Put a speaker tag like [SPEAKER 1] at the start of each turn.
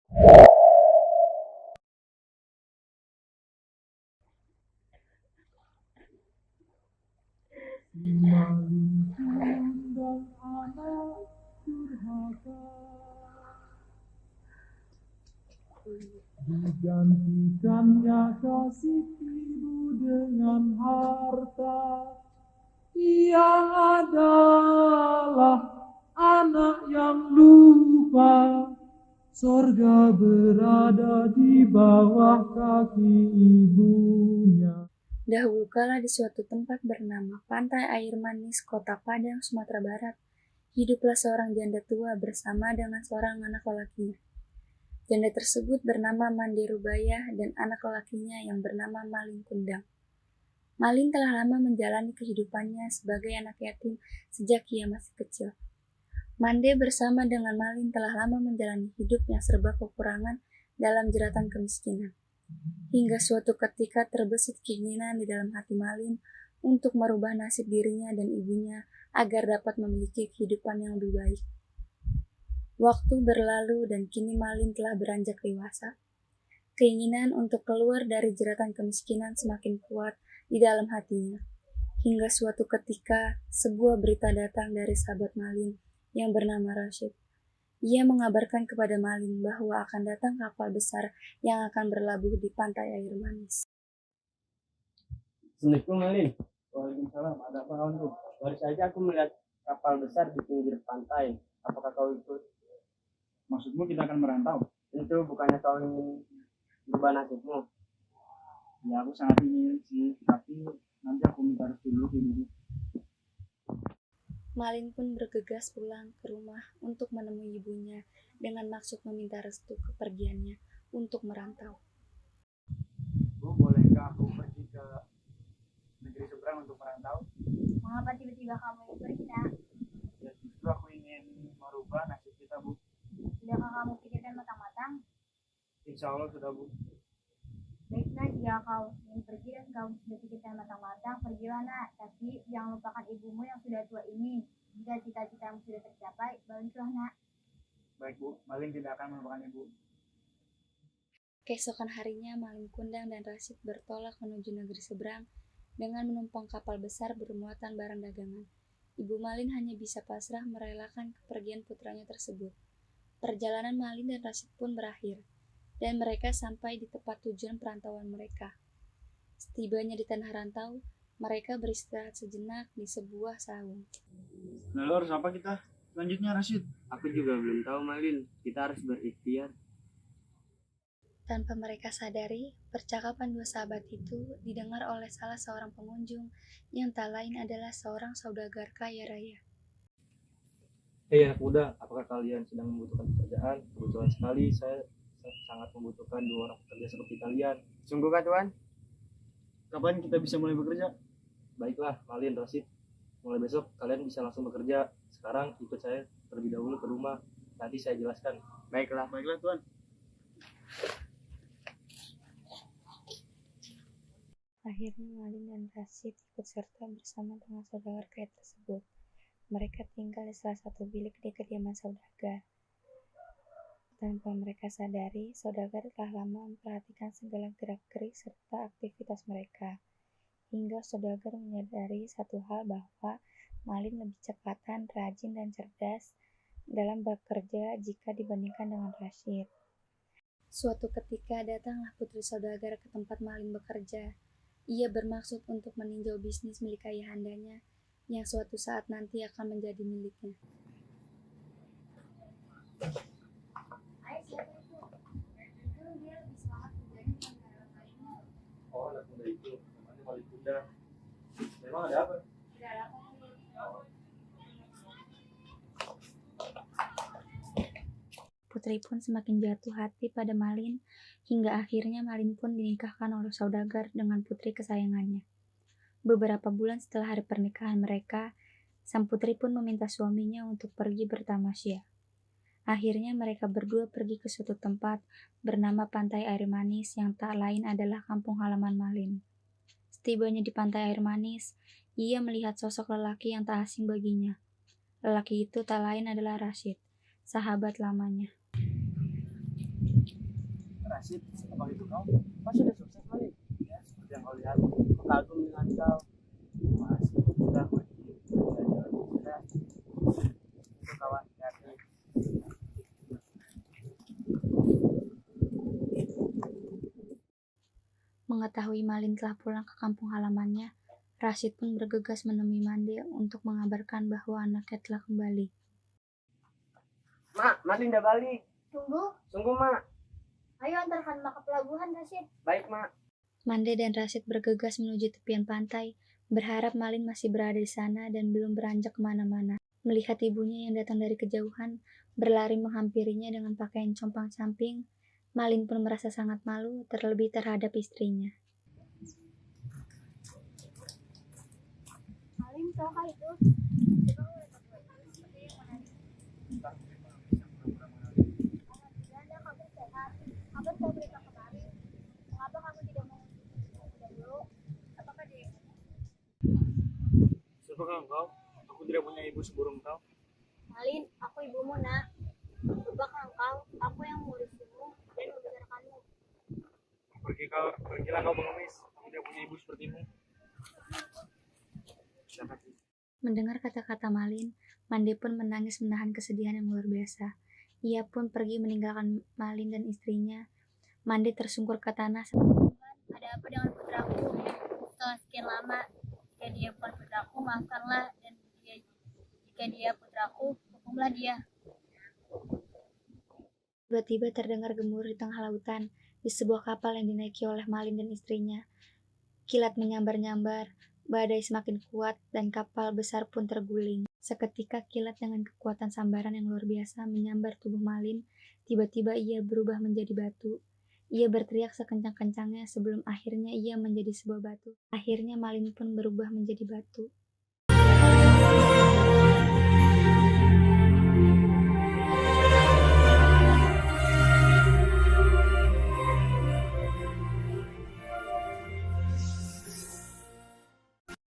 [SPEAKER 1] Malin kundang anak durhaka, digantikannya kasih ibu dengan harta. Ia adalah anak yang lupa, sorga berada di bawah kaki ibunya.
[SPEAKER 2] Dahulu kala di suatu tempat bernama Pantai Air Manis, Kota Padang, Sumatera Barat, hiduplah seorang janda tua bersama dengan seorang anak lelakinya. Janda tersebut bernama Mande Rubayah dan anak lelakinya yang bernama Malin Kundang. Malin telah lama menjalani kehidupannya sebagai anak yatim sejak ia masih kecil. Mande bersama dengan Malin telah lama menjalani hidup yang serba kekurangan dalam jeratan kemiskinan. Hingga suatu ketika terbesit keinginan di dalam hati Malin untuk merubah nasib dirinya dan ibunya agar dapat memiliki kehidupan yang lebih baik. Waktu berlalu dan kini Malin telah beranjak dewasa. Keinginan untuk keluar dari jeratan kemiskinan semakin kuat di dalam hatinya. Hingga suatu ketika sebuah berita datang dari sahabat Malin yang bernama Rashid. Ia mengabarkan kepada Malin bahwa akan datang kapal besar yang akan berlabuh di Pantai Air Manis.
[SPEAKER 3] Assalamualaikum Malin. Waalaikumsalam. Ada apa kawanku? Baru saja aku melihat kapal besar di pinggir pantai. Apakah kau ikut?
[SPEAKER 4] Maksudmu kita akan merantau?
[SPEAKER 3] Tentu bukannya kau ingin berubah nasibmu.
[SPEAKER 4] Ya aku sangat ingin sih, tapi nanti aku minta restu dulu ke ibuku.
[SPEAKER 2] Malin pun bergegas pulang ke rumah untuk menemui ibunya dengan maksud meminta restu kepergiannya untuk merantau.
[SPEAKER 4] Bu, bolehkah aku pergi ke negeri seberang untuk merantau?
[SPEAKER 5] Mengapa tiba-tiba kamu ingin pergi, Nak?
[SPEAKER 4] Ya justru aku ingin merubah nasib kita, Bu.
[SPEAKER 5] Sudahkah kamu pikirkan matang-matang?
[SPEAKER 4] Insya Allah sudah, Bu.
[SPEAKER 5] Baiklah, jika kau ingin pergi dan kau sudah pikirkan matang-matang, pergilah, Nak. Tapi jangan lupakan ibumu yang sudah tua ini. Jika cita-citamu sudah tercapai, baliklah, Nak.
[SPEAKER 4] Baik, Bu. Malin tidak akan melupakan Ibu.
[SPEAKER 2] Keesokan harinya Malin Kundang dan Rashid bertolak menuju negeri seberang dengan menumpang kapal besar bermuatan barang dagangan. Ibu Malin hanya bisa pasrah merelakan kepergian putranya tersebut. Perjalanan Malin dan Rashid pun berakhir, dan mereka sampai di tempat tujuan perantauan mereka. Setibanya di tanah rantau, mereka beristirahat sejenak di sebuah saung.
[SPEAKER 4] Nah, lo harus apa kita? Selanjutnya, Rashid.
[SPEAKER 3] Aku juga belum tahu Malin. Kita harus berikhtiar.
[SPEAKER 2] Tanpa mereka sadari, percakapan dua sahabat itu didengar oleh salah seorang pengunjung yang tak lain adalah seorang saudagar kaya raya.
[SPEAKER 6] Hei anak muda, apakah kalian sedang membutuhkan pekerjaan? Kebetulan sekali saya sangat membutuhkan 2 orang pekerja seperti kalian.
[SPEAKER 3] Sungguhkah Tuan?
[SPEAKER 4] Kapan kita bisa mulai bekerja?
[SPEAKER 6] Baiklah, Malin, Rashid. Mulai besok kalian bisa langsung bekerja. Sekarang ikut saya terlebih dahulu ke rumah. Nanti saya jelaskan.
[SPEAKER 3] Baiklah.
[SPEAKER 4] Baiklah, Tuan.
[SPEAKER 2] Akhirnya Malin dan Rashid ikut serta bersama dengan saudagar kaya tersebut. Mereka tinggal di salah satu bilik di kediaman saudagar. Tanpa mereka sadari, saudagar telah lama memperhatikan segala gerak-gerik serta aktivitas mereka. Hingga saudagar menyadari satu hal bahwa Malin lebih cepatan, rajin, dan cerdas dalam bekerja jika dibandingkan dengan Rashid. Suatu ketika datanglah putri saudagar ke tempat Malin bekerja. Ia bermaksud untuk meninjau bisnis milik ayahandanya yang suatu saat nanti akan menjadi miliknya.
[SPEAKER 6] Oh, anak muda itu namanya Malin Kundang. Memang ada apa?
[SPEAKER 2] Putri pun semakin jatuh hati pada Malin, hingga akhirnya Malin pun dinikahkan oleh saudagar dengan putri kesayangannya. Beberapa bulan setelah hari pernikahan mereka, sang putri pun meminta suaminya untuk pergi bertamasya. Akhirnya mereka berdua pergi ke suatu tempat bernama Pantai Air Manis yang tak lain adalah kampung halaman Malin. Setibanya di Pantai Air Manis, ia melihat sosok lelaki yang tak asing baginya. Lelaki itu tak lain adalah Rashid, sahabat lamanya.
[SPEAKER 3] Rashid, apa itu kau? Kau sudah sukses kali. Ya, seperti yang kau lihat. Kagum dengan kau. Masih sudah pergi. Sudah. Itu kawan, hati.
[SPEAKER 2] Mengetahui Malin telah pulang ke kampung halamannya, Rashid pun bergegas menemui Mande untuk mengabarkan bahwa anaknya telah kembali.
[SPEAKER 3] Mak, Malin udah balik.
[SPEAKER 5] Tunggu,
[SPEAKER 3] Sungguh, Mak.
[SPEAKER 5] ayo antarkan Mak ke pelabuhan, Rashid.
[SPEAKER 3] Baik, Mak.
[SPEAKER 2] Mande dan Rashid bergegas menuju tepian pantai, berharap Malin masih berada di sana dan belum beranjak kemana-mana. Melihat ibunya yang datang dari kejauhan, berlari menghampirinya dengan pakaian compang-camping, Malin pun merasa sangat malu, terlebih terhadap istrinya.
[SPEAKER 5] Malin, tahukah itu? Alhamdulillah, kamu sehat. Kamu saya berikan kemarin. Mengapa kamu tidak mengunjungi dulu? Apakah dia?
[SPEAKER 4] Siapakah engkau? Aku tidak punya ibu seburung kau.
[SPEAKER 5] Malin, aku ibumu, nak. Lupakan engkau, aku yang mengurusimu dan membesarkanmu.
[SPEAKER 4] Pergilah kau pengemis. Aku tidak punya ibu sepertimu.
[SPEAKER 2] Mendengar kata-kata Malin, Mande pun menangis menahan kesedihan yang luar biasa. Ia pun pergi meninggalkan Malin dan istrinya. Mande tersungkur ke tanah.
[SPEAKER 5] Ada apa dengan putraku? Setelah sekian lama, jika dia bukan putraku, maafkanlah. Dan jika dia putraku, hukumlah dia.
[SPEAKER 2] Tiba-tiba terdengar gemuruh di tengah lautan, di sebuah kapal yang dinaiki oleh Malin dan istrinya. Kilat menyambar-nyambar, badai semakin kuat, dan kapal besar pun terguling. Seketika kilat dengan kekuatan sambaran yang luar biasa menyambar tubuh Malin. Tiba-tiba ia berubah menjadi batu. Ia berteriak sekencang-kencangnya sebelum akhirnya ia menjadi sebuah batu. Akhirnya Malin pun berubah menjadi batu.